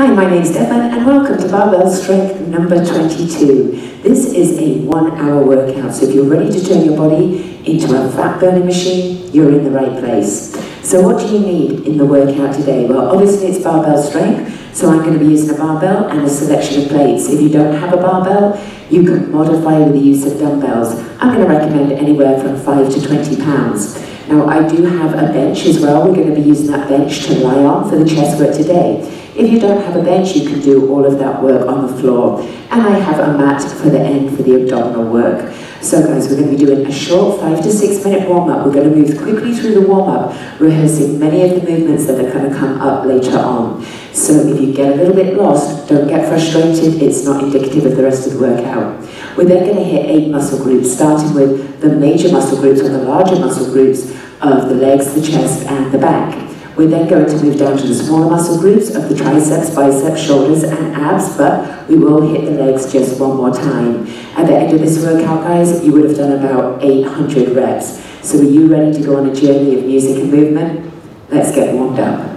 Hi, my name is Stefan and welcome to Barbell Strength number 22. This is a 1 hour workout, so if you're ready to turn your body into a fat burning machine, you're in the right place. So what do you need in the workout today? Well, obviously it's barbell strength, so I'm going to be using a barbell and a selection of plates. If you don't have a barbell, you can modify with the use of dumbbells. I'm going to recommend anywhere from 5 to 20 pounds. Now I do have a bench as well. We're going to be using that bench to lie on for the chest work today. If you don't have a bench, you can do all of that work on the floor. And I have a mat for the end for the abdominal work. So guys, we're going to be doing a short 5 to 6 minute warm-up. We're going to move quickly through the warm-up, rehearsing many of the movements that are going to come up later on. So if you get a little bit lost, don't get frustrated. It's not indicative of the rest of the workout. We're then going to hit 8 muscle groups, starting with the major muscle groups or the larger muscle groups of the legs, the chest, and the back. We're then going to move down to the smaller muscle groups of the triceps, biceps, shoulders, and abs, but we will hit the legs just one more time. At the end of this workout, guys, you would have done about 800 reps. So are you ready to go on a journey of music and movement? Let's get warmed up.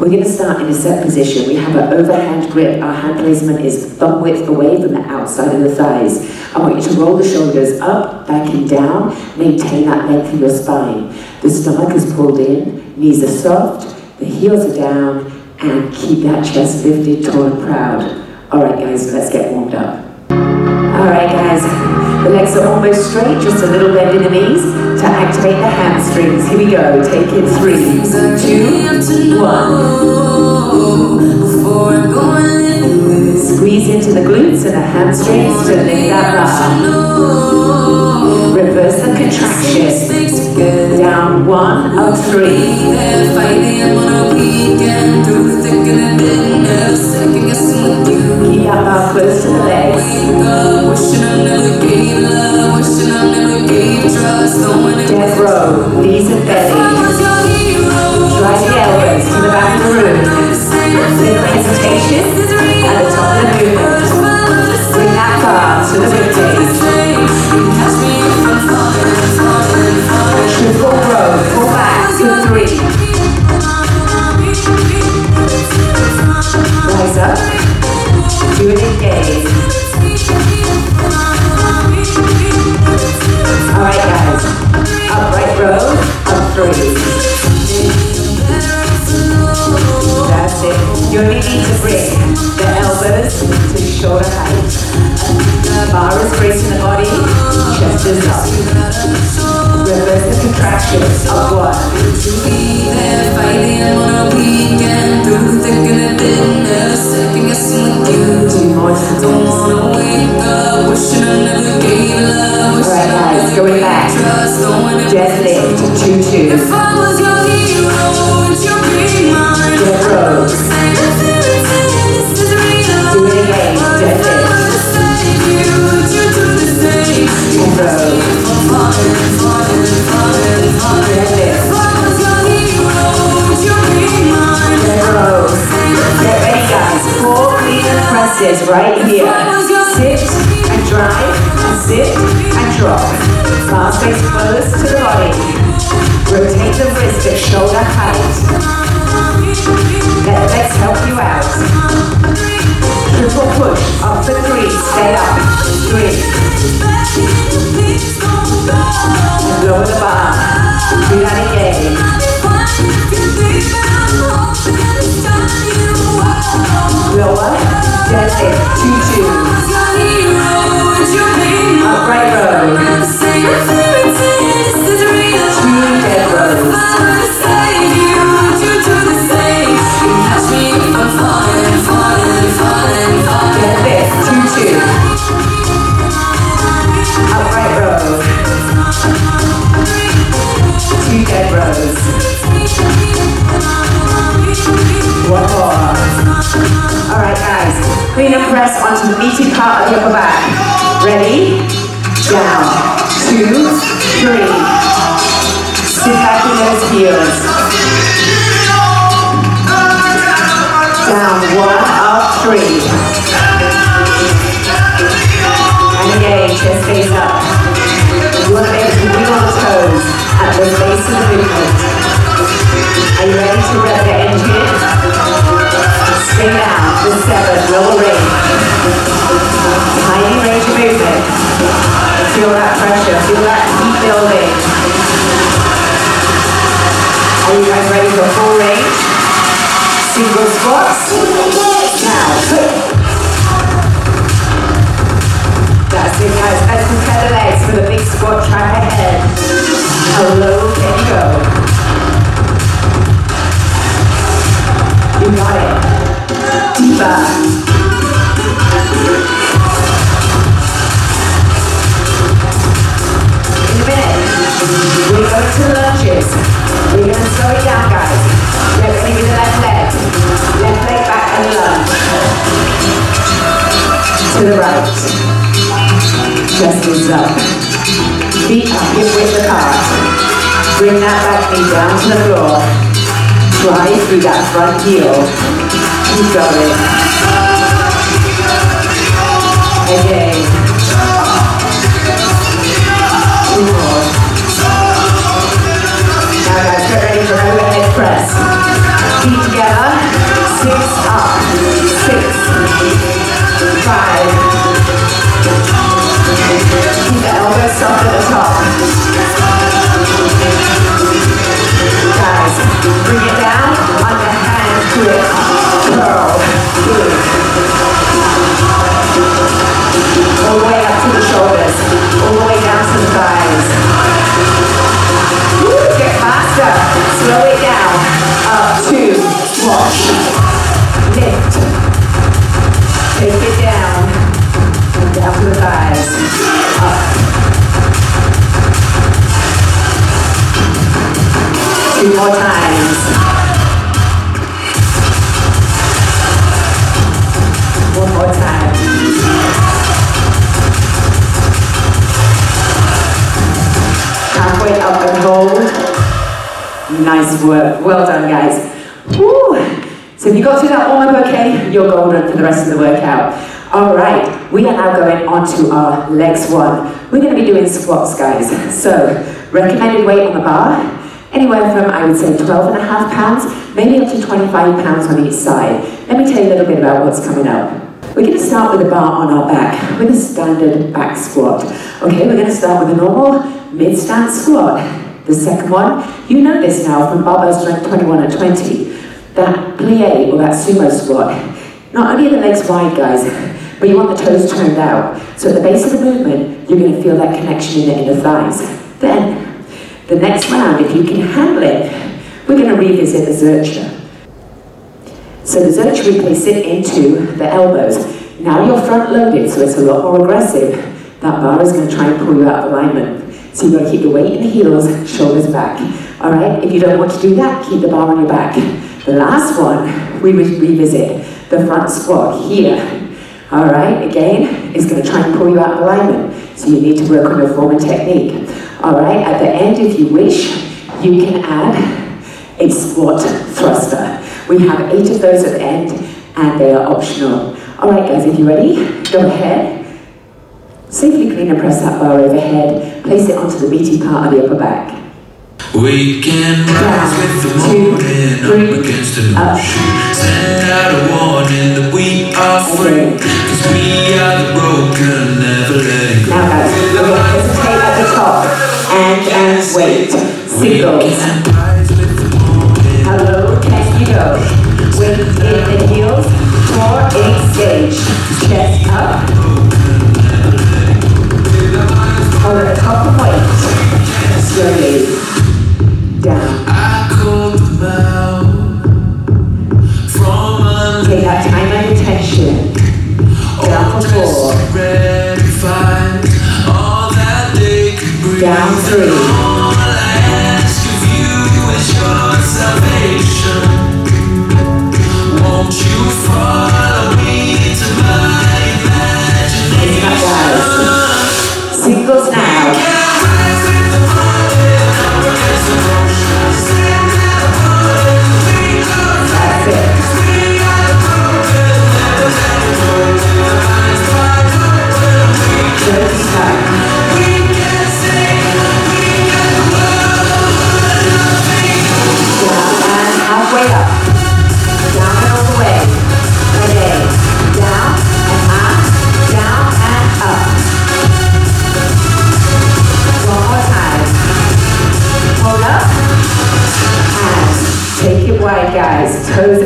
We're going to start in a set position. We have an overhand grip. Our hand placement is thumb width away from the outside of the thighs. I want you to roll the shoulders up, back and down. Maintain that length in your spine. The stomach is pulled in. Knees are soft, the heels are down, and keep that chest lifted, tall and proud. All right, guys, let's get warmed up. All right, guys, the legs are almost straight, just a little bend in the knees to activate the hamstrings. Here we go, take it 3, 2, 1. Squeeze into the glutes and the hamstrings to lift that bar. Reverse the contraction. Down 1 of 3. Keep that bar close to the legs. Death row, knees and belly. Drive the elbows to the back of the room. Little hesitation at the top of the movement. Bring that bar to the ribcage. Triple row, pull back to 3. Rise up, do it again. Alright guys, upright row of 3. That's it. You only need to bring the elbows to shoulder height. Bar is bracing the body, chest is up. Reverse the contraction of 2 more times. Alright guys, going back. Dead lift, 2, 2. Dead rows. Do it again, dead lift. Dead rows. Get ready guys, 4 clean presses right here. Sit and drive, and sit and drop. Bar space close to the body. Rotate the wrist at shoulder height. Let the legs help you out. Triple push, up for 3, stay up. 3. And lower the bar. Do that again. Lower, deadlift, 2, 2. Upright row. 2 dead rows. Deadlift, 2, 2. Upright row. 2 dead rows. 1 more. Alright guys, clean and press onto the meaty part of your upper back. Ready? Down. 2, 3. Sit back in those heels. Down 1 of 3. And again, chest stays up. You want to make sure you wiggle the toes at the base of the movement. Are you ready to rev the engine? Stay down. to 7, lower range. Tiny range of movement. Feel that pressure, feel that heat building. Are you guys ready for full range? Single squats. Now, that's it guys, let's prepare the legs for the big squat track ahead. How low can you go? You got it. Deeper. In a minute, we're going to lunges. We're going to slow it down, guys. Get ready with the left leg. Left leg back and lunge. To the right. Chest is up. Feet up, hip width apart. Bring that back knee down to the floor. Drive through that front heel. Keep going. Again. 2 more. Now guys, get ready for an overhead press. Feet together. 6 up. 6. 5. Keep the elbows soft at the top. Guys, bring it down, underhand grip, curl, good. All the way up to the shoulders, all the way down to the thighs. Woo, get faster, slow it down. Up, 2, watch, lift, take it down, and down to the thighs, up. 2 more times. 1 more time. Halfway up and hold. Nice work. Well done, guys. Woo. So if you got through that warm up okay, you're golden for the rest of the workout. All right, we are now going on to our legs 1. We're going to be doing squats, guys. So recommended weight on the bar. Anywhere from, I would say, 12.5 pounds, maybe up to 25 pounds on each side. Let me tell you a little bit about what's coming up. We're going to start with a bar on our back, with a standard back squat. Okay, we're going to start with a normal mid-stance squat. The second one, you know this now from Barbell Strength 21 and 20. That plie, or that sumo squat. Not only are the legs wide, guys, but you want the toes turned out. So at the base of the movement, you're going to feel that connection in the inner thighs. Then, the next round, if you can handle it, we're going to revisit the Zercher. So the Zercher, we place it into the elbows. Now you're front loaded, so it's a lot more aggressive. That bar is going to try and pull you out of alignment. So you've got to keep the weight in the heels, shoulders back. All right, if you don't want to do that, keep the bar on your back. The last one, we revisit the front squat here. All right, again, it's going to try and pull you out of alignment. So you need to work on your form and technique. All right, at the end, if you wish, you can add a squat thruster. We have 8 of those at the end, and they are optional. All right, guys, if you're ready, go ahead. Safely clean and press that bar overhead. Place it onto the meaty part of the upper back. We can rise with the morning, up against the ocean. Send out a warning that we are free, cause we are the broken, never letting go. Now guys, we're going to hesitate at the top and wait. Singles. How low can you go? Weight in the heels, core engage. Chest up. Hold at the top of weight. Slowly. Down. Take that time and attention. Down for 4. Down 3. Won't you follow me to my imagination? Singles now.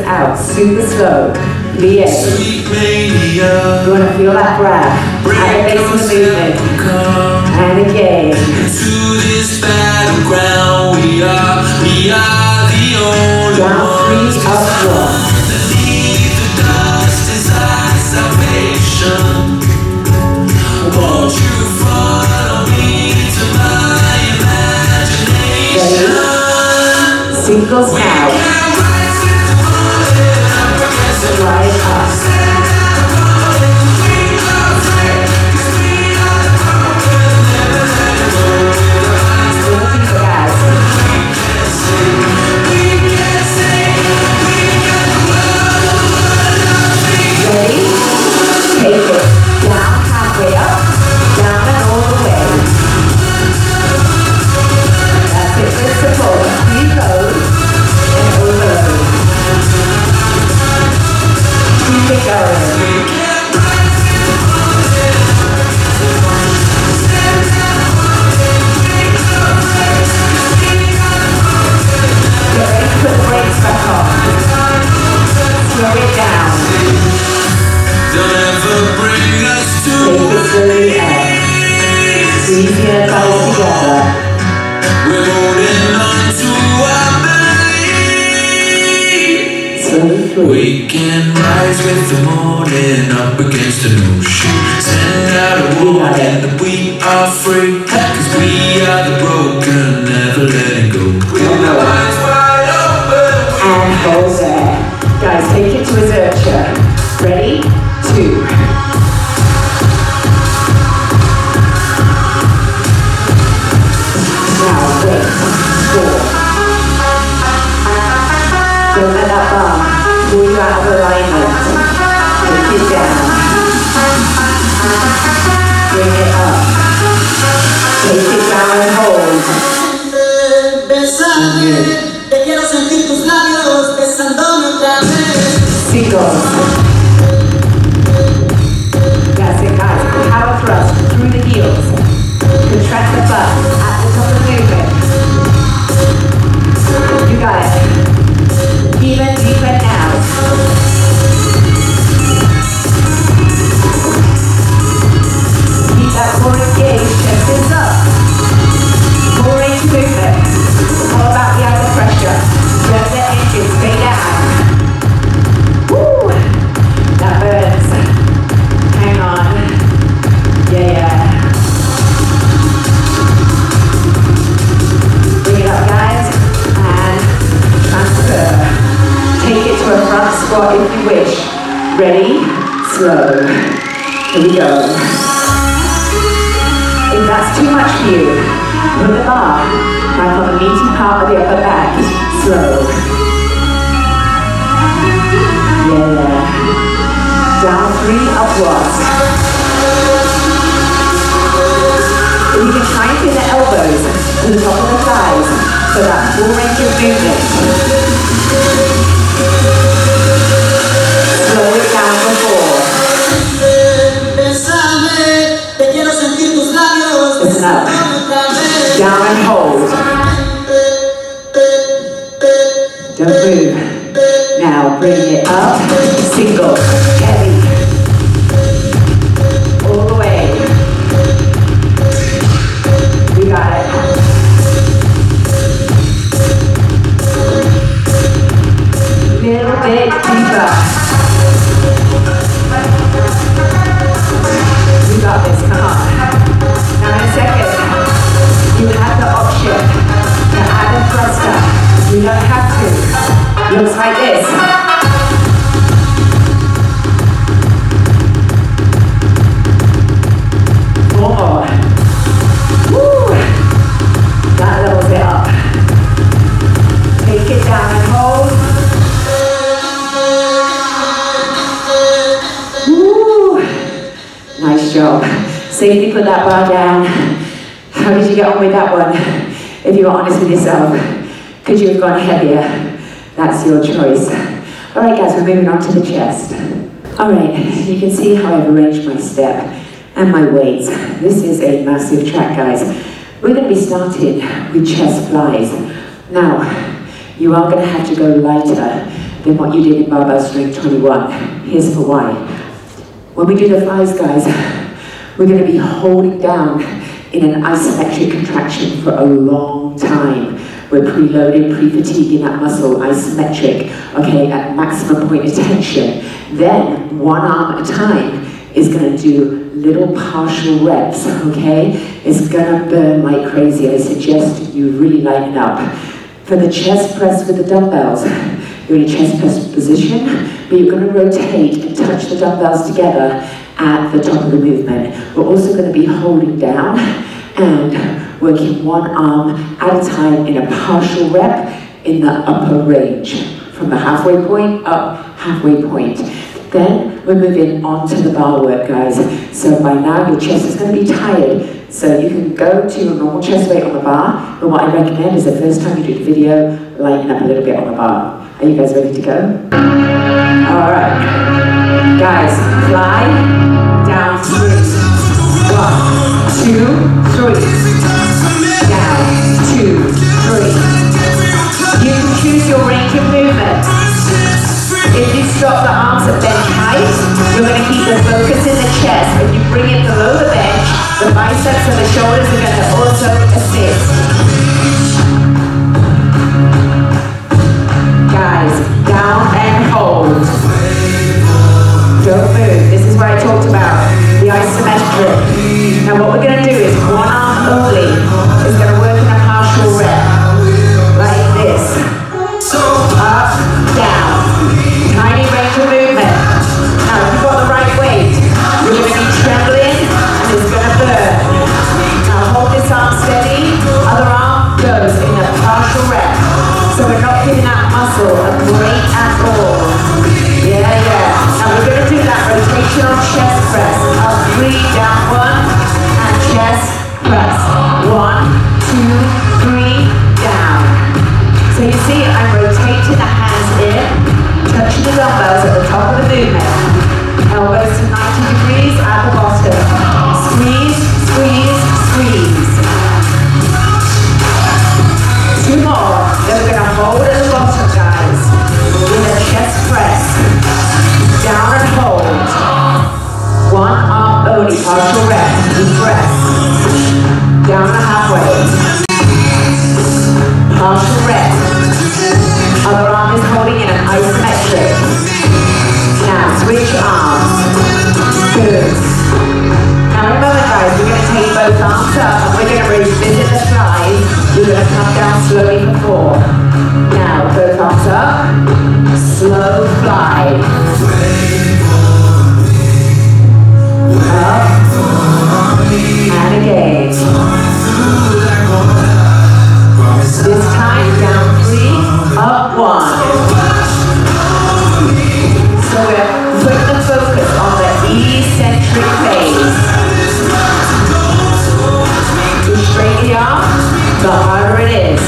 out, super slow. Plie. You want to feel that grab. At the base of the movement. And again. To this battleground, we are the only down 3, up 1. Beneath the dust is our salvation. Won't you follow me to my imagination? Singles now. Right up. We can rise with the morning up against an ocean. Send out a warning that we are free. Cause we are the broken, never letting go. With our eyes wide open. And hold there. Guys, take it to a zercher. Ready? 2. Now wait. 4. Don't let that bar pull you out of alignment. Take it down. Bring it up. Take it down and hold. Singles. That's it, guys. Power thrust through the heels. Contract the butt at the top of the movement. You got it. Even deeper now. Keep that core engaged. Chest is up. Core range movement. All about the outer pressure. Rev the engine. Stay down. Woo! That burns. Hang on. Yeah. Bring it up, guys. And transfer. Take it to a front squat if you wish. Ready? Slow. Here we go. If that's too much for you, put the bar back on the meaty part of the upper back. Slow. Yeah. Down 3, up 1. If you can try and pin the elbows to the top of the thighs for that full range of movement. Slow it down before. Listen up. Down and hold. Don't move. Now bring it up. Single. Heavy. All the way. We got it. Little bit deeper. You got this, come on. Now in a second, you have the option to add a thruster. You don't have to. Looks like this. 4 more. Woo! That levels it up. Take it down and hold. Woo! Nice job. Safely put that bar down. How did you get on with that one? If you're honest with yourself, could you have gone heavier? That's your choice. All right, guys, we're moving on to the chest. All right, you can see how I've arranged my step and my weights. This is a massive track, guys. We're going to be starting with chest flies. Now, you are going to have to go lighter than what you did in barbell strength 21. Here's for why. When we do the flies, guys, we're going to be holding down in an isometric contraction for a long time. We're preloading, pre-fatiguing that muscle, isometric, okay, at maximum point of tension. Then, one arm at a time is going to do little partial reps, okay? It's going to burn like crazy. I suggest you really lighten up. For the chest press with the dumbbells, you're in a chest press position, but you're going to rotate and touch the dumbbells together at the top of the movement. We're also going to be holding down and working one arm at a time in a partial rep in the upper range. From the halfway point up, halfway point. Then we're moving on to the bar work, guys. So by now your chest is going to be tired. So you can go to your normal chest weight on the bar, but what I recommend is the first time you do the video, lighten up a little bit on the bar. Are you guys ready to go? Alright. Guys, fly, down, 3. 1, 2, 3. Down, 2, 3. You can choose your range of movement. If you stop the arms at bench height, you're going to keep the focus in the chest. If you bring it below the bench, the biceps and the shoulders are going to also assist. Guys, down and hold. Don't move. This is what I talked about, the isometric. Now what we're going to do is one arm only is going to work in a partial rep, like this. Up, down. Tiny range of movement. Now if you've got the right weight, you're going to be trembling and it's going to burn. Now hold this arm steady, other arm goes in a partial rep. So we're not giving that muscle a break at all. Yeah. Now we're going to do that rotational chest press. Up 3, down 1, and chest press. 1, 2, 3, down. So you see, I'm rotating the hands in, touching the dumbbells at the top of the movement. Elbows to 90 degrees at the bottom. Squeeze, squeeze, squeeze. 2 more. Then we're going to hold at the bottom, guys, with a chest press. Down and hold. One arm only, partial rep. Deep breath. Down to halfway. Partial rep. Other arm is holding in an isometric. Now switch arms. Good. Now remember, guys, we're going to take both arms up and we're going to revisit the flies. You're going to come down slowly for 4. Now both arms up. Slow fly. Up. And again. This time down 3, up 1. So we're putting the focus on the eccentric phase. The straighter the arm, the harder it is.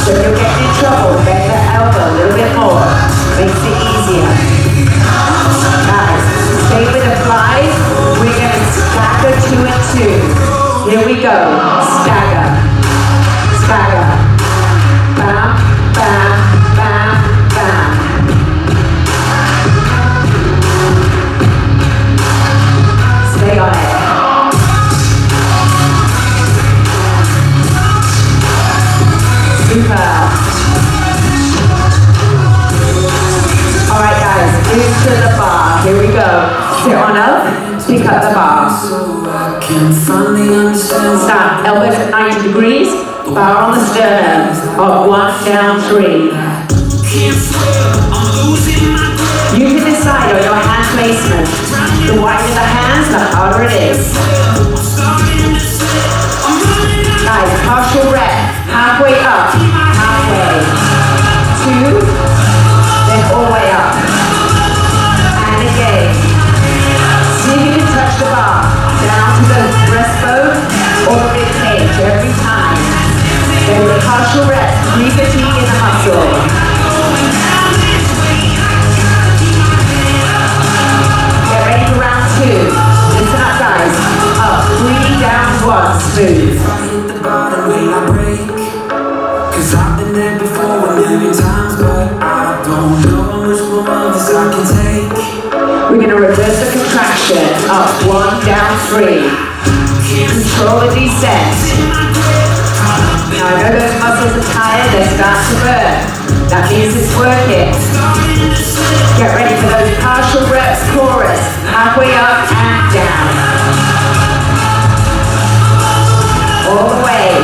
So if you're getting in trouble, bend the elbow a little bit more. Makes it easier. Guys, stay with the flies. We're going to stagger 2 and 2. Here we go. Stagger. Stagger. Bam, bam, bam, bam. Stay on it. Super. Alright guys, into the bar. Here we go. Sit on up, pick up the bar. Stop. Elbows at 90 degrees. Bar on the sternum. Up 1, down 3. You can decide on your hand placement. The wider the hands, the harder it is. Guys, partial rep. Halfway up. Halfway. 2. Then all the way up. And again. See if you can touch the bar. Down to the breastbone or the rib cage every time. Then with a partial rest, re-fatigue in the muscle. Get ready for round 2. Listen up, guys. Up, 3, down, 1, smooth. If I hit the bottom, will I break? 'Cause I've been there before a million times, but I don't We're going to reverse the contraction. Up 1, down 3. Control the descent. Now I know those muscles are tired, they start to burn. That means it's working. Get ready for those partial reps chorus. Halfway up and down. All the way.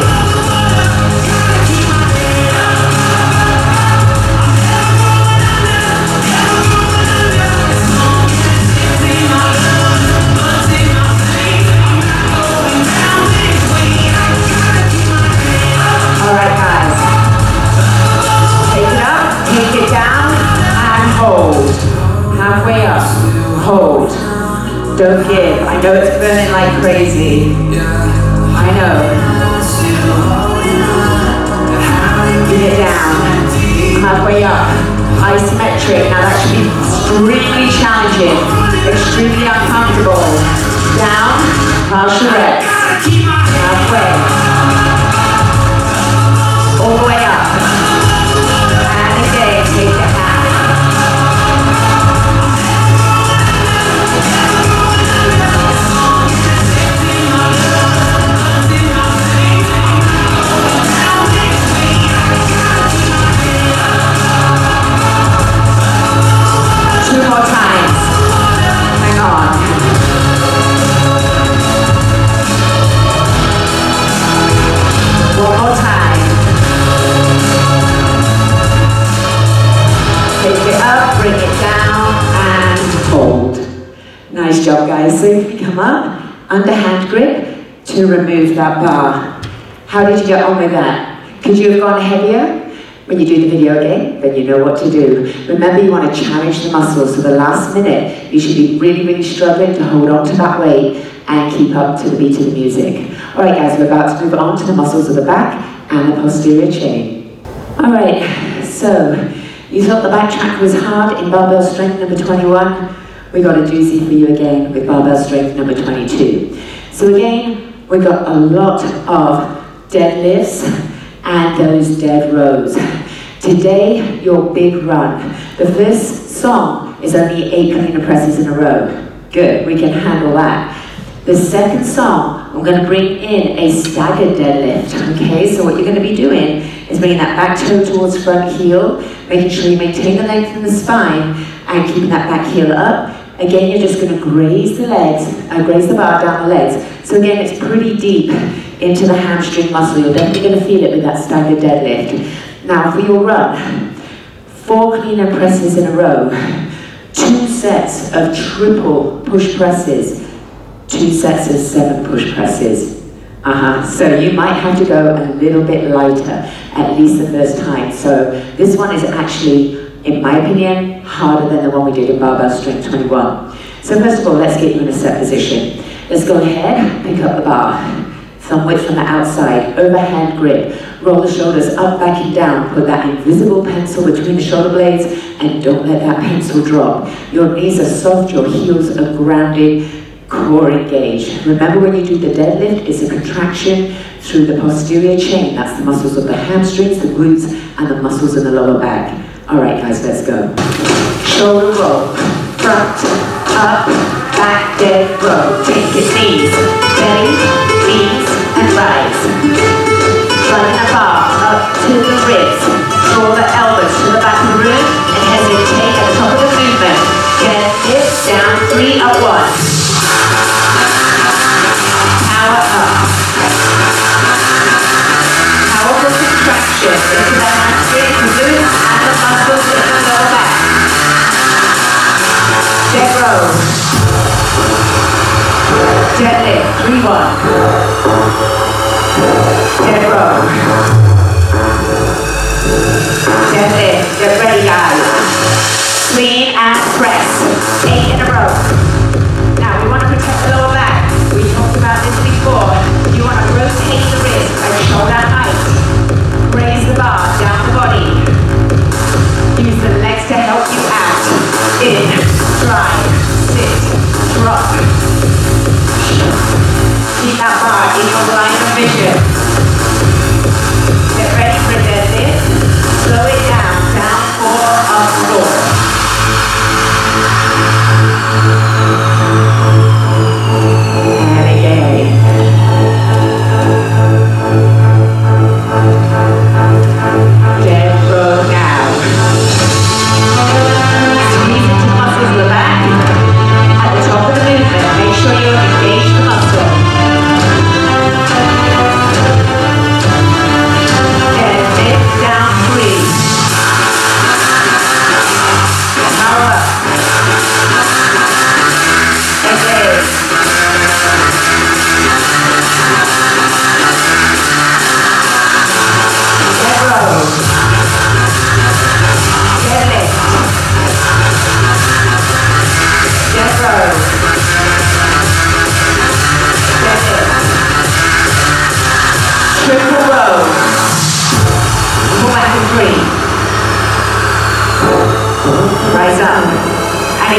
Alright guys, take it up, take it down, and hold. Halfway up, hold. Don't give. I know it's burning like crazy. I know. Get it down. Halfway up. Isometric. Now that should be extremely challenging. Extremely uncomfortable. Down. Partial reps. Halfway. All the way up. And again, take it half. 2 more times. Hang on. One more time. Take it up, bring it down, and hold. Nice job, guys. So if you come up, underhand grip to remove that bar. How did you get on with that? Could you have gone heavier? When you do the video again, then you know what to do. Remember, you want to challenge the muscles, so the last minute, you should be really, really struggling to hold on to that weight and keep up to the beat of the music. All right, guys, we're about to move on to the muscles of the back and the posterior chain. All right, so you thought the back track was hard in barbell strength number 21. We got a doozy for you again with barbell strength number 22. So again, we got a lot of deadlifts and those dead rows. Today, your big run. The first song is only 8 cleaner presses in a row. Good, we can handle that. The second song, I'm going to bring in a staggered deadlift, okay? So what you're going to be doing is bringing that back toe towards front heel, making sure you maintain the length in the spine, and keeping that back heel up. Again, you're just going to graze the legs, graze the bar down the legs. So again, it's pretty deep into the hamstring muscle. You're definitely going to feel it with that staggered deadlift. Now for your run, 4 cleaner presses in a row, 2 sets of triple push presses, 2 sets of 7 push presses. So you might have to go a little bit lighter, at least the first time. So this one is actually, in my opinion, harder than the one we did in barbell strength 21. So first of all, let's get you in a set position. Let's go ahead, pick up the bar. Thumb width from the outside, overhand grip. Roll the shoulders up, back and down. Put that invisible pencil between the shoulder blades and don't let that pencil drop. Your knees are soft, your heels are grounded, core engaged. Remember when you do the deadlift, it's a contraction through the posterior chain. That's the muscles of the hamstrings, the glutes, and the muscles in the lower back. All right, guys, let's go. Shoulder roll, front, up, back, dead row. Take it, knees, belly, knees, and rise. Running the bar up to the ribs. Draw the elbows to the back of the room and hesitate at the top of the movement. Get hips down, 3 up 1. Power up. Powerful contraction into the hamstring, the glutes, and the muscles in the lower back. Dead row. Deadlift, 3-1. Dead row. Deadlift, get ready guys. Clean and press, 8 in a row. Now we want to protect the lower back. We talked about this before. You want to rotate the wrist at shoulder height. Raise the bar down the body. Use the legs to help you out. In, drive, sit, drop. Keep that bar in your line of vision. Get ready for a deadlift. Slow it down, down 4, up 4.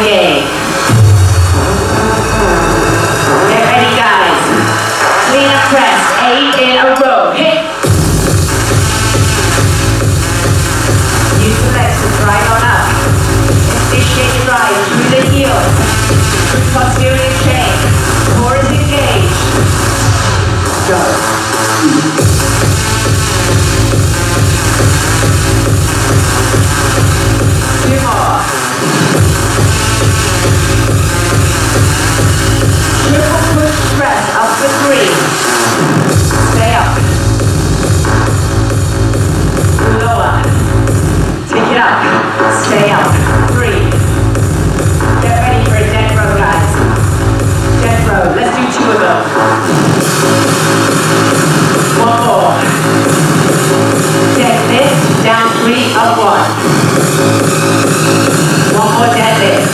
again. Get ready, guys. Clean and press, 8 in a row. Hit. Use the legs to drive on up. Initiate your rise through the heels. Through posterior chain. Core is engaged. Go. 2 more. Triple push press up for 3. Stay up. Lower. Take it up. Stay up. 3. Get ready for a dead row, guys. Dead row. Let's do 2 of them. 1 more. Deadlift. Down 3, up 1. 1 more deadlift.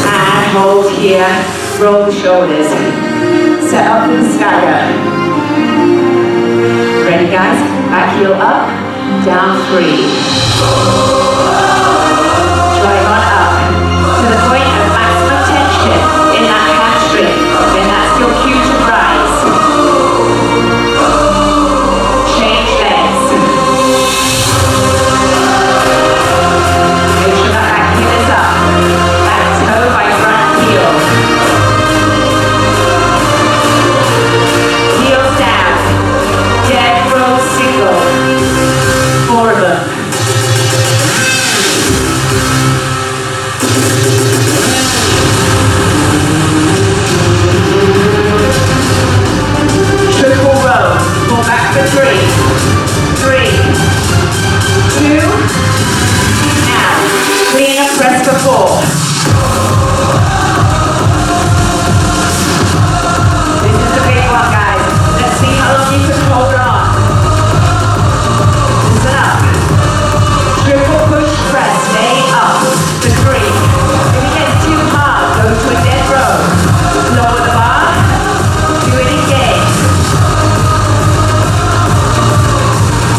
And hold here. Roll the shoulders. Set up for the stagger. Ready, guys? Back heel up. Down 3. Drive on up to the point of maximum tension in that hamstring. Then that's your cue to rise. Change legs. Make sure that back heel is up. Back toe by front heel. Heels down. Dead row single. 4 of them. Triple row. Pull back for 3. 3. 2. Now, clean and press for 4. This is the big one, guys. Let's see how long you can hold on. Listen up. Triple push press, stay up for 3. If it gets too hard, go to a dead row. Lower the bar, do it again.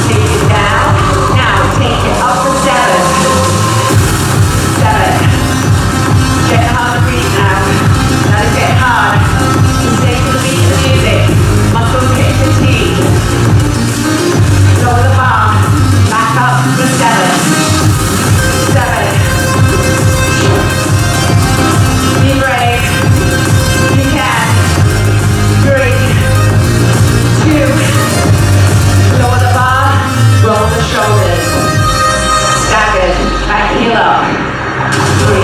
Take it down. Now take it up for 7. 7. Get the heart to breathe now. Let it get hard. Stay to the beat of the music. Muscles get fatigued. Lower the bar. Back up for 7. 7. Be brave. You can. 3. 2. Lower the bar. Roll the shoulders. Staggered. Back heel up. 3.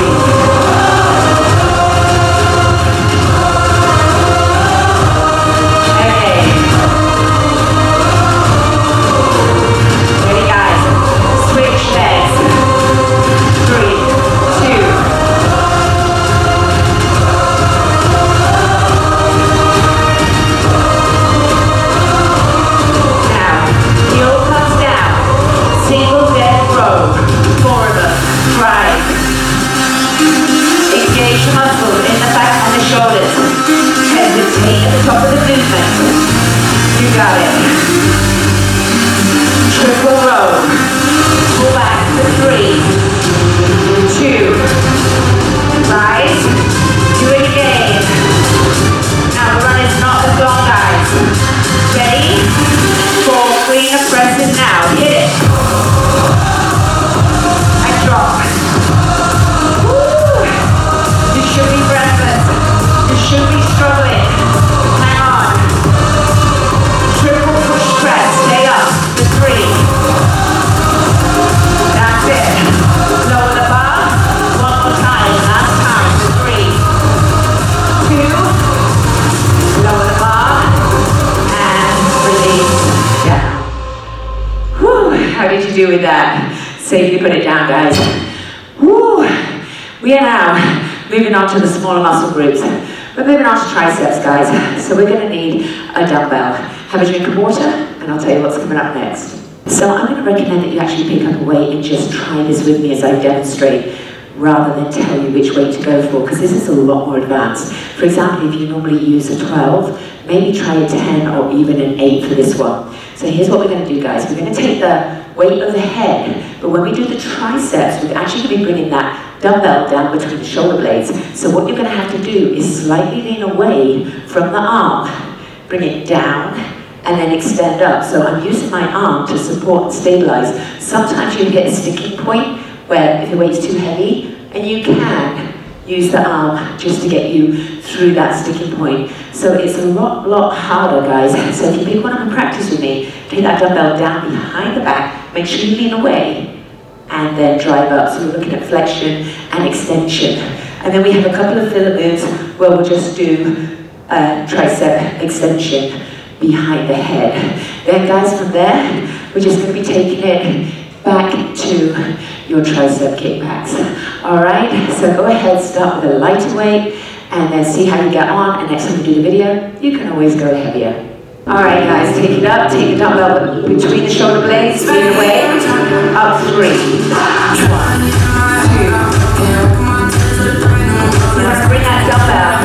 Okay. Ready, guys? Switch legs. 3, 2. Now, heel comes down. Single dead row. 4 of them. Rise. Engage the muscles in the back and the shoulders. Hesitate at the top of the movement. You got it. Triple row. Pull back for 3. 2. Rise. Do it again. Now the run is not as long, guys. Ready? 4. Clean and presses now. Hit it. And drop. Woo! You should be breathless. You should be struggling. Hang on. Triple push press. Stay up for 3. That's it. Lower the bar. 1 more time. Last time for 3. 2. Lower the bar. And release. Down. Whew. How did you do with that? Safely put it down, guys. Woo! We are now moving on to the smaller muscle groups. We're moving on to triceps, guys. So we're going to need a dumbbell. Have a drink of water, and I'll tell you what's coming up next. So I'm going to recommend that you actually pick up a weight and just try this with me as I demonstrate, rather than tell you which weight to go for, because this is a lot more advanced. For example, if you normally use a 12, maybe try a 10 or even an 8 for this one. So here's what we're going to do, guys. We're going to take the weight of the head, but when we do the triceps, we're actually going to be bringing that dumbbell down between the shoulder blades. So what you're going to have to do is slightly lean away from the arm, bring it down, and then extend up. So I'm using my arm to support and stabilize. Sometimes you hit a sticking point where if the weight's too heavy, and you can use the arm just to get you through that sticking point. So it's a lot harder, guys. So if you pick one up and practice with me, take that dumbbell down behind the back, make sure you lean away, and then drive up. So we're looking at flexion and extension. And then we have a couple of filler moves where we'll just do tricep extension behind the head. Then guys, from there, we're just going to be taking it back to your tricep kickbacks. All right, so go ahead, start with a lighter weight, and then see how you get on, and next time you do the video, you can always go heavier. All right, guys, take it up, take the dumbbell between the shoulder blades, lean away, up 3, 1, 2. You want to bring that dumbbell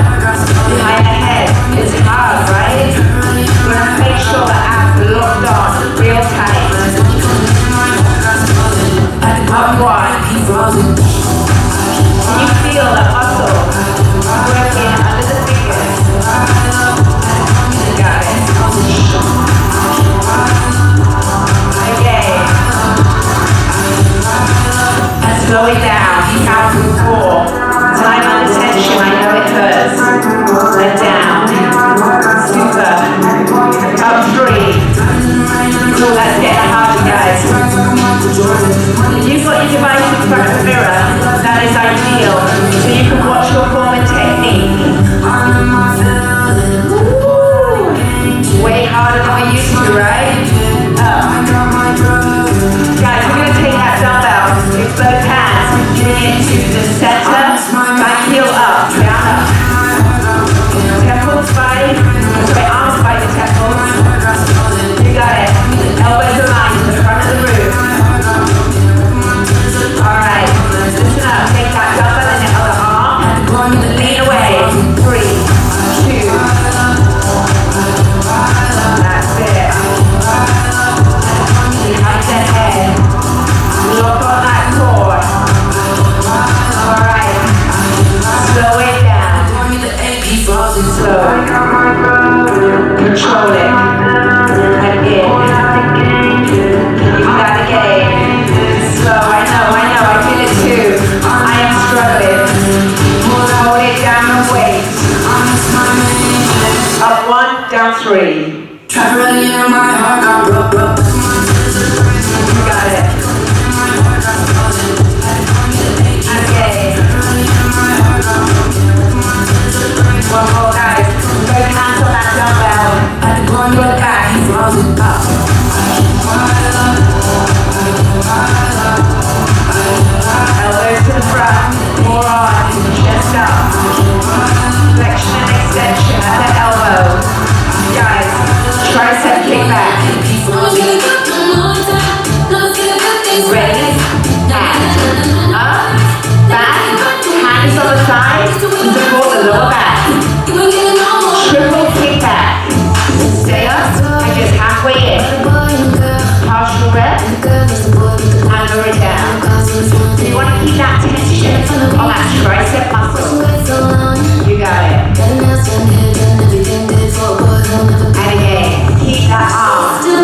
behind the head. It's hard, right? You want to make sure that abs are locked on, real tight. Up 1. Can you feel that muscle working under the fingers? You got it. Again. And slow it down. Count to 4. Time under tension. I know it hurts. Let down. Super. Up 3. Let's get harder, guys. If you've got your device in front of the mirror, that is ideal. So you can watch your form and technique. Ooh. Way harder than we used to, right? Guys, we're going to take that dumbbell with both hands, getting it to the center, back heel up, down up. Temples by, sorry, arms by the temples. You got it. Elbows aligned to the front of the room. Alright, listen up. Take that dumbbell in the other arm. Lean away. 3, 2. That's it. Behind the head. Lock on that core. Alright. Slow it down. Slow. Control it. And in. Can you do that again? Slow. I know, I feel it too. I am struggling. Hold it down and wait. Up 1, down 3. You got it. Again. One more, guys. Both hands on that dumbbell. Look back. Up. Elbows to the front. More on. Chest up. Flexion and extension at the elbow. Guys, tricep kickback. Ready? And up. Back. Hands on the side. Support the lower back. Triple kickback. Stay up and just halfway in. Partial rep. And lower it down. You want to keep that tension on that tricep muscle. You got it. And again, keep that arm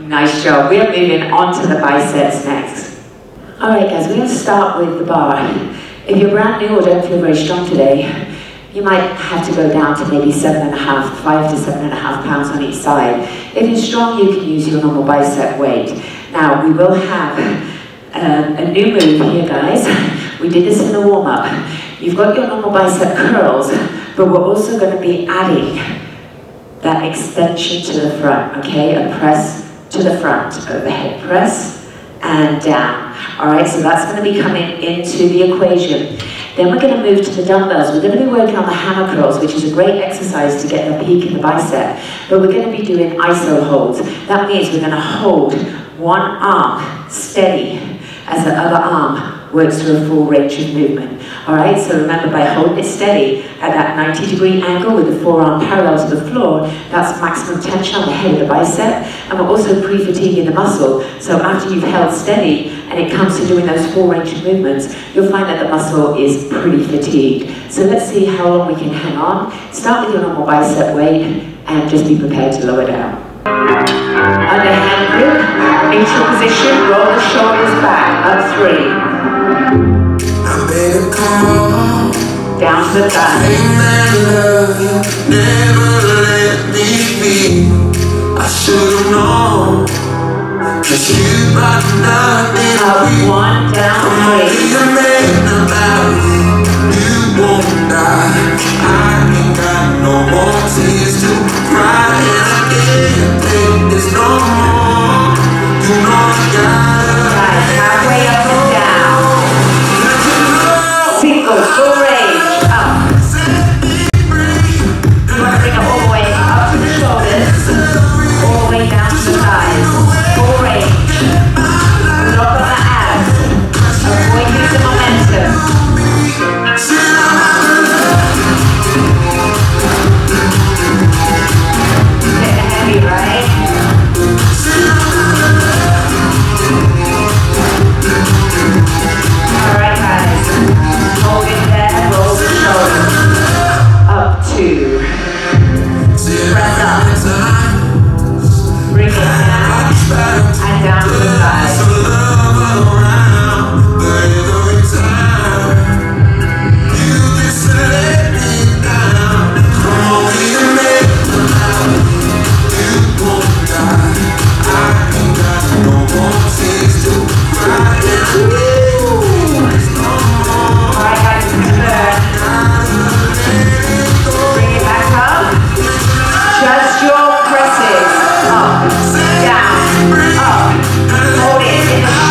Nice job. We're moving on to the biceps next. All right, guys, we're going to start with the bar. If you're brand new or don't feel very strong today, you might have to go down to maybe 5 to 7.5 pounds on each side. If you're strong, you can use your normal bicep weight. Now, we will have a new move here, guys. We did this in the warm-up. You've got your normal bicep curls, but we're also going to be adding that extension to the front, okay? A press to the front, overhead press and down. All right, so that's going to be coming into the equation. Then we're going to move to the dumbbells. We're going to be working on the hammer curls, which is a great exercise to get the peak in the bicep, but we're going to be doing iso holds. That means we're going to hold one arm steady as the other arm works through a full range of movement. All right, so remember, by holding it steady at that 90-degree angle with the forearm parallel to the floor, that's maximum tension on the head of the bicep, and we're also pre-fatiguing the muscle. So after you've held steady and it comes to doing those full range of movements, you'll find that the muscle is pretty fatigued. So let's see how long we can hang on. Start with your normal bicep weight and just be prepared to lower down. Underhand grip, neutral position, roll the shoulders back, up 3. Down to the thigh. I should've known, 'cause you brought nothing. Up 1, down 3. You won't die. I ain't got no more tears to cry, and I can't take this no more. You know I gotta. Guys, halfway up and down. Single, full range, up. You want to bring it all the way up to the shoulders, all the way down to the thighs. Full range. Lock on the abs. Avoid losing momentum. Bit heavy, right? Alright, guys. Hold it there, roll the shoulders. Up 2. Press up. Bring it down. And down to the thighs. Hold it in the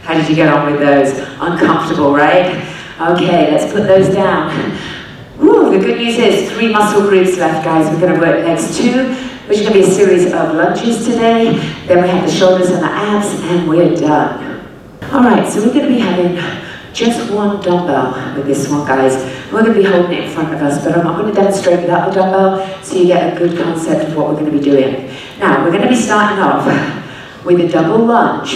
How did you get on with those? Uncomfortable, right? Okay, let's put those down. Woo, the good news is 3 muscle groups left, guys. We're going to work legs 2, which is going to be a series of lunges today. Then we have the shoulders and the abs, and we're done. All right, so we're going to be having just 1 dumbbell with this one, guys. We're going to be holding it in front of us, but I'm not going to demonstrate without the dumbbell, so you get a good concept of what we're going to be doing. Now, we're going to be starting off with a double lunge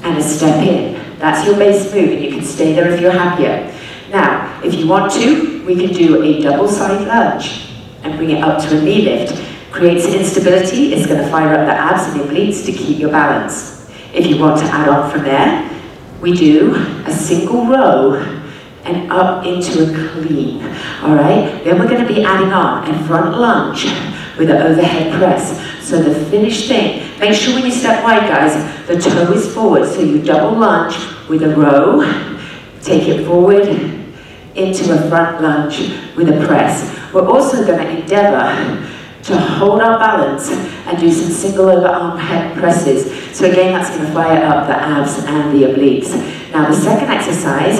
and a step in. That's your base move, and you can stay there if you're happier. Now, if you want to, we can do a double side lunge and bring it up to a knee lift. Creates instability, it's going to fire up the abs and the obliques to keep your balance. If you want to add on from there, we do a single row and up into a clean. All right, then we're going to be adding on a front lunge with an overhead press. So the finished thing, make sure when you step wide, guys, the toe is forward. So you double lunge with a row, take it forward into a front lunge with a press. We're also going to endeavor to hold our balance and do some single overarm head presses. So again, that's going to fire up the abs and the obliques. Now the second exercise,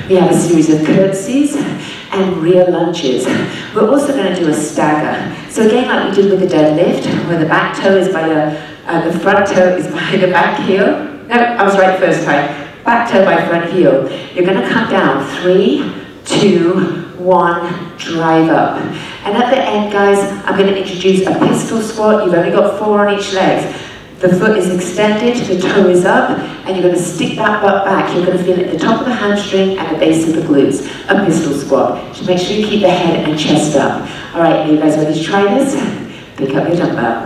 we have a series of curtsies and rear lunges. We're also going to do a stagger. So again, like we did with the deadlift, where the back toe is by the front toe is by the back heel. No, I was right the first time. Back toe by front heel. You're going to come down, 3, 2, 1, drive up. And at the end, guys, I'm going to introduce a pistol squat. You've only got 4 on each leg. The foot is extended, the toe is up, and you're going to stick that butt back. You're going to feel it at the top of the hamstring and the base of the glutes. A pistol squat. So make sure you keep the head and chest up. All right, are you guys ready to try this? Pick up your dumbbell.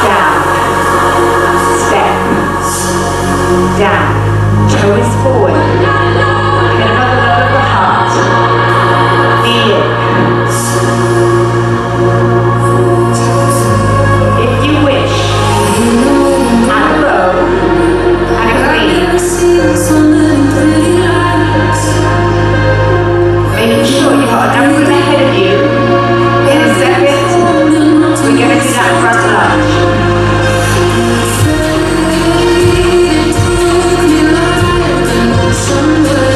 Down. Step. Down. Toe is forward. Get another look at the heart. Knee in. If you wish, add a row and a clean. Making sure you've got enough room ahead of you. In a second, we're going to do that front lunge. Somewhere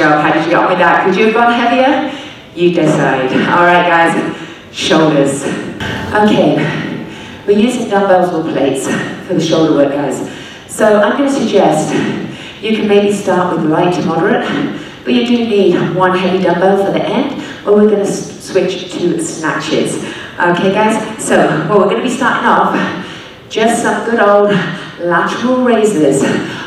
job. How did you get on with that? Could you have gone heavier? You decide. All right, guys. Shoulders. Okay. We're using dumbbells or plates for the shoulder work, guys. So I'm going to suggest you can maybe start with light to moderate, but you do need one heavy dumbbell for the end, or we're going to switch to snatches. Okay, guys? So, well, we're going to be starting off just some good old lateral raises.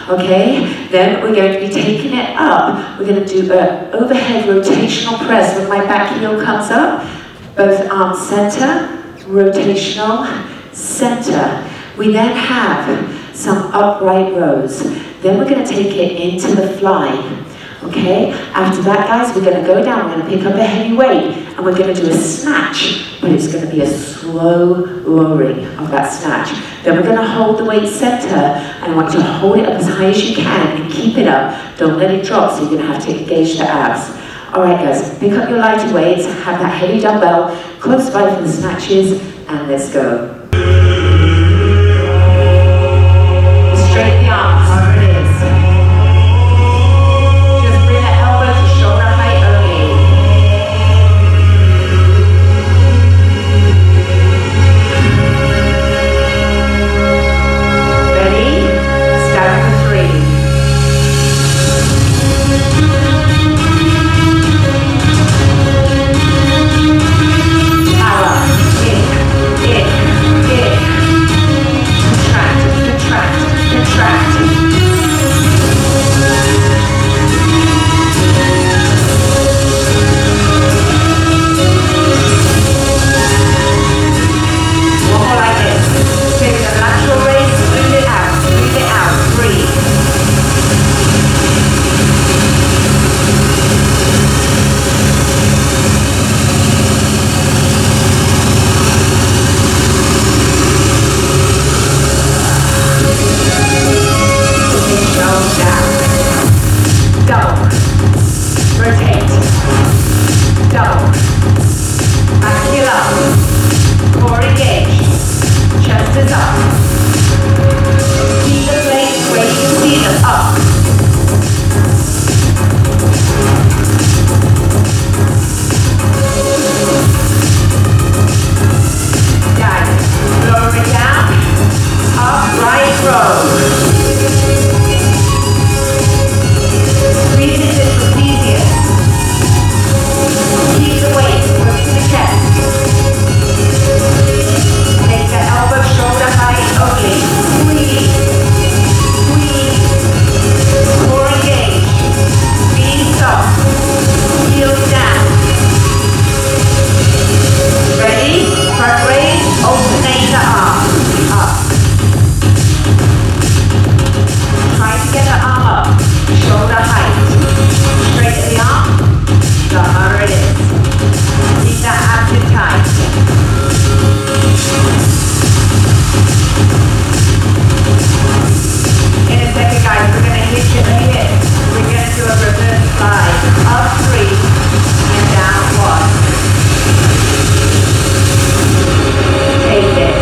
Okay? Then we're going to be taking it up. We're going to do an overhead rotational press when my back heel comes up. Both arms center, rotational, center. We then have some upright rows. Then we're going to take it into the fly. Okay? After that, guys, we're going to go down. We're going to pick up a heavy weight, and we're going to do a snatch, but it's going to be a slow lowering of that snatch. Then we're going to hold the weight center, and I want you to hold it up as high as you can and keep it up. Don't let it drop, so you're going to have to engage the abs. All right, guys, pick up your lighter weights, have that heavy dumbbell close by for the snatches, and let's go. Straighten the arms, wherever it is. Just bring the elbow to shoulder height only. Ready? Stand for 3. Power. In. Contract. One more like this. Take the lateral raise, smooth it out, breathe. Double, rotate, double, back heel up, core engage, chest is up, keep the legs where you can see them up. Down, lower it down, upright row. Squeeze into the trapezius. Keep the weight, work to the chest. Take the elbow shoulder height only. Squeeze. Core engage. Feet soft. Heels down. Ready? Front raise. Alternate the arm. Up. Try to get the arm up. Shoulder height. Straighten the arm. Where it is. Keep that abs in tight. In a second, guys, we're going to hitch it right here. We're going to do a reverse slide. Up 3 and down 1. Take it.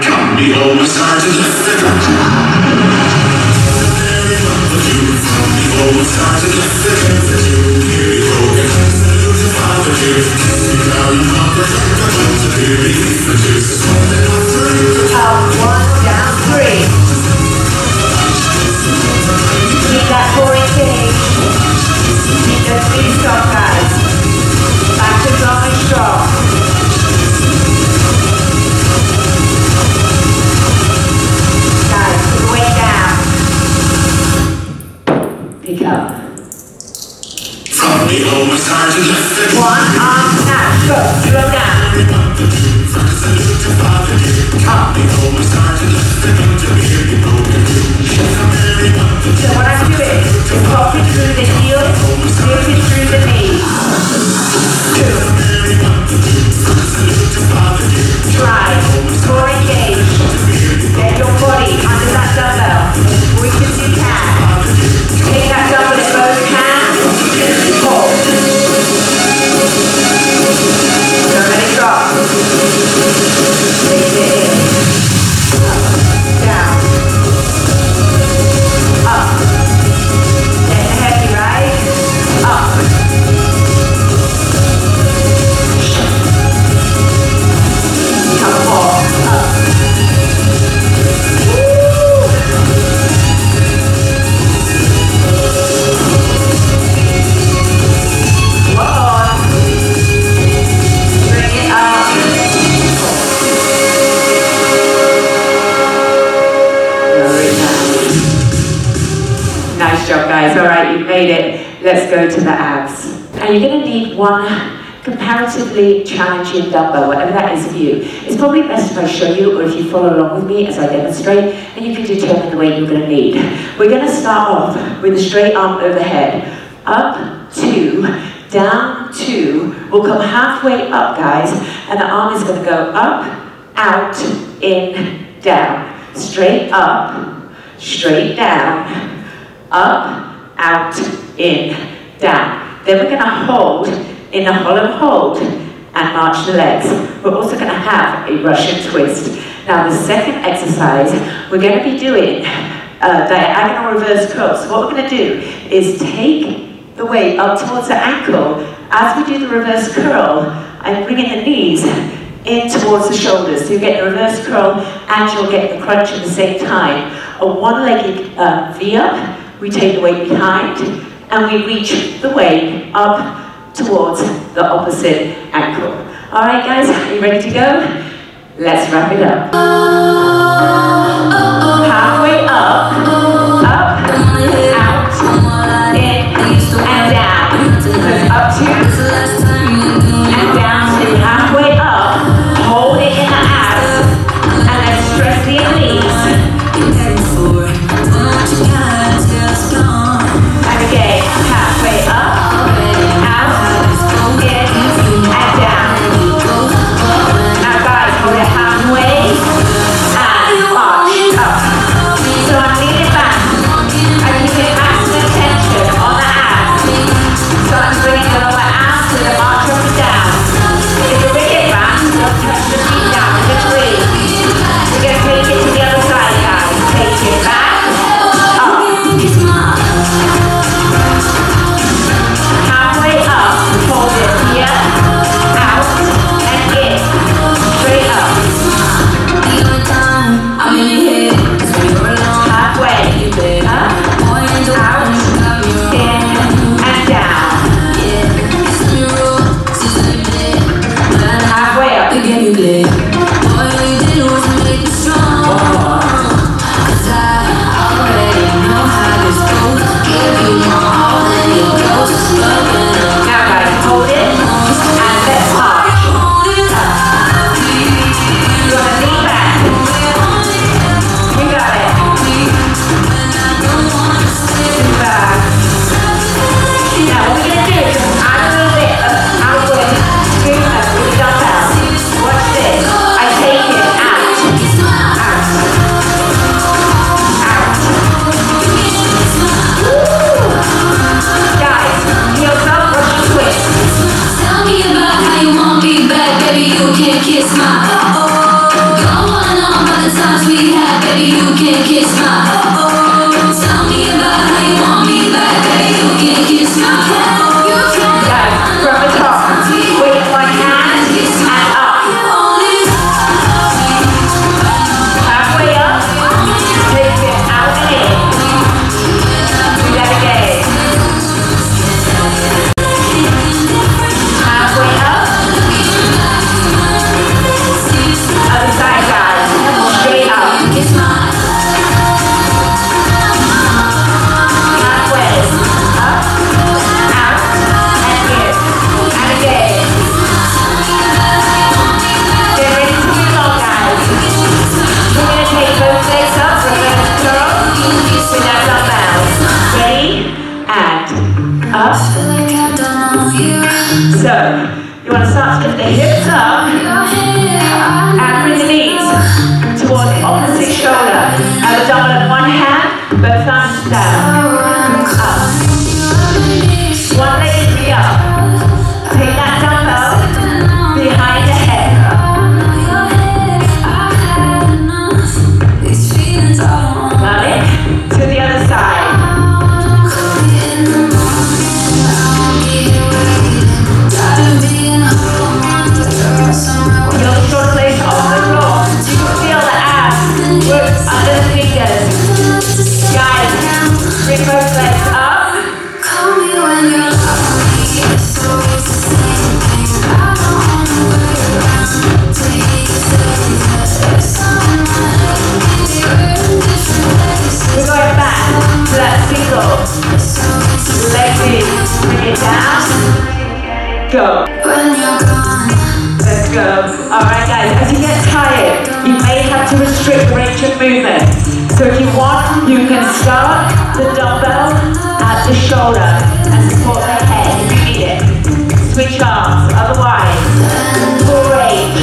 Come behold my sergeant, let the country. From the old sergeant, let the country. Here we go, and salute the father here. Kiss me down, you want the country. Here we go, the Jesus, Up 1, down 3. Keep that core engaged. Keep those feet soft, guys. Back is long and strong. Guys, put the weight down. Pick up. from the old sergeant, let the 1 arm snatch. Go. Slow down. So what I'm doing is popping through the heels, lifting through the knees. 2. Try. Core engage. Get your body under that dumbbell as quick as you can. Take that dumbbell in both hands. Hold. let's go to the abs. And you're going to need one comparatively challenging dumbbell, whatever that is for you. It's probably best if I show you, or if you follow along with me as I demonstrate, and you can determine the weight you're going to need. We're going to start off with a straight arm overhead. Up, 2, down, 2. We'll come halfway up, guys, and the arm is going to go up, out, in, down. Straight up, straight down, up, out, in, down. Then we're going to hold in a hollow hold and march the legs. We're also going to have a Russian twist. Now the second exercise, we're going to be doing diagonal reverse curls. So what we're going to do is take the weight up towards the ankle. As we do the reverse curl, I'm bringing the knees in towards the shoulders. So you get the reverse curl and you'll get the crunch at the same time. A one-legged V up, we take the weight behind and we reach the weight up towards the opposite ankle. All right, guys, are you ready to go? Let's wrap it up. Halfway up, out, in, and down. So up 2, and down 2. Halfway up, hold it in the abs, and then stress the knees. And again, halfway up, Bring Let's go. Alright guys, as you get tired, you may have to restrict the range of movement. So if you want, you can start the dumbbell at the shoulder and support the head if you need it. Switch arms, otherwise, full range.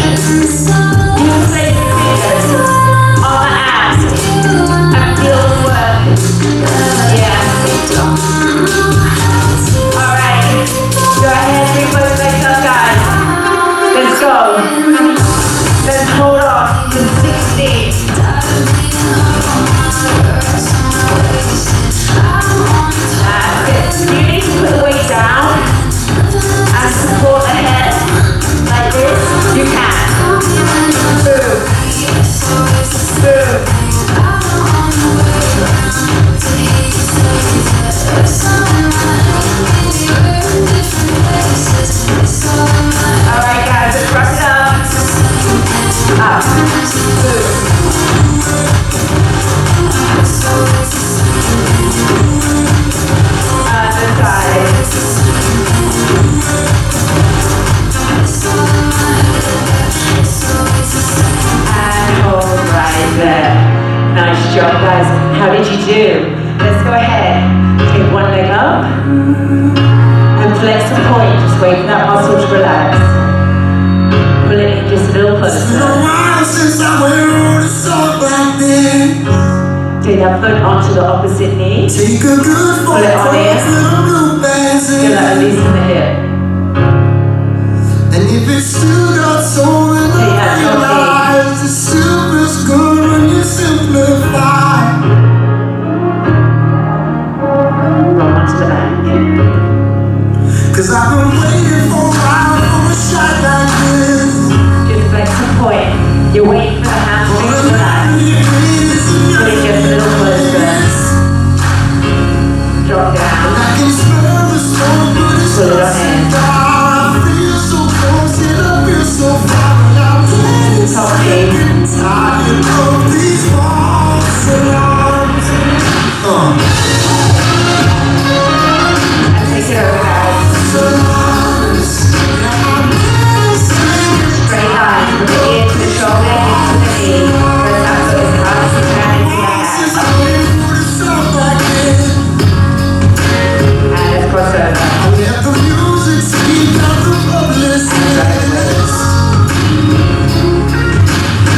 You can place your fingers on the abs and feel the work. Yeah. Alright, go ahead, bring both legs up guys. Let's go. Let's hold on to 16. That's it. You need to put the weight down and support the head like this. You can. Boom. Boom. Alright guys, let's rock it up. Up. Boom. Other side. And hold right there. Nice job guys. How did you do? Let's go ahead. Take one leg up and flex the point. Just wait for that muscle to relax. Pull it in just a little closer. It's been a while since I went on a song like this. Take that foot onto the opposite knee. Take a good Pull it on in. Feel that release in the hip. And if it's still got soul in the eyes, it still feels good when you simplify. Roll onto the back. Cause I've been waiting for a while for a shot like this. Just flex the point. You're waiting for the hamstring to relax. Put it just a little closer. Drop down. I can smell the smoke, but it's Pull it on in. I feel so close and I feel so far. And I'm getting tired of these false alarms. And take it over guys. Straight lines from the ear to the shoulder, into the knee. Press up so as hard as you can into the hand. And let's cross over. Let the music speak out the publicist.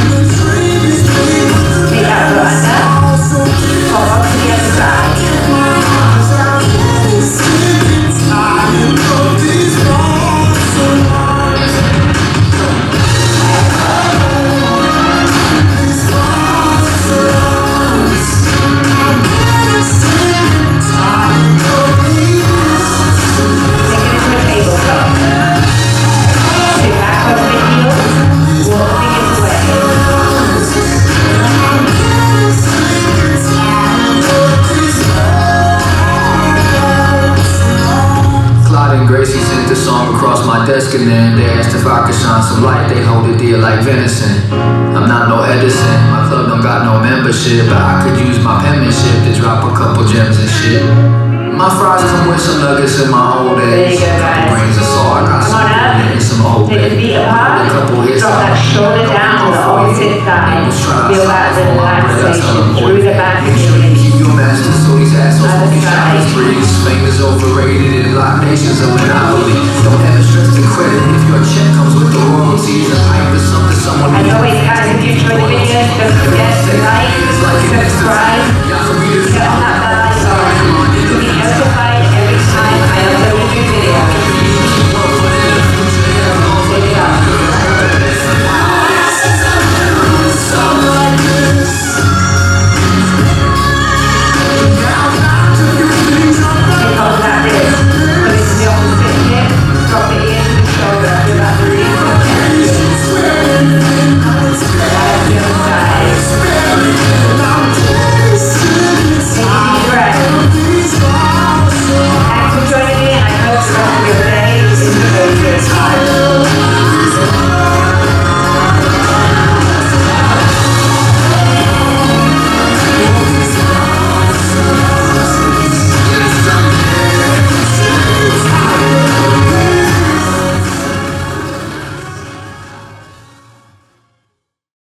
The dream is made with the Take that foot under. Pop up to the other side. I'm getting sick and tired of these false alarms. These false alarms. I'm getting sick and tired of these. Take it into a tabletop. Sit back over the heels. Walk fingers away. Clyde and Gracie sent the song across my desk and then they asked if I could shine some light. They hold it dear like venison. I'm not no Edison, my club don't got no membership, but I could use my penmanship to drop a couple gems and shit. My fries come with some nuggets in my old There you age. go, guys. Grains of salt, I got Come some on up. and some old Take the feet apart. A couple hits. Drop that shoulder down to the opposite thigh. Feel that relaxation through the back of your knee. Keep your master, so these assholes Other can side. shine. Breeze, fame is overrated and Live Nation's a monopoly.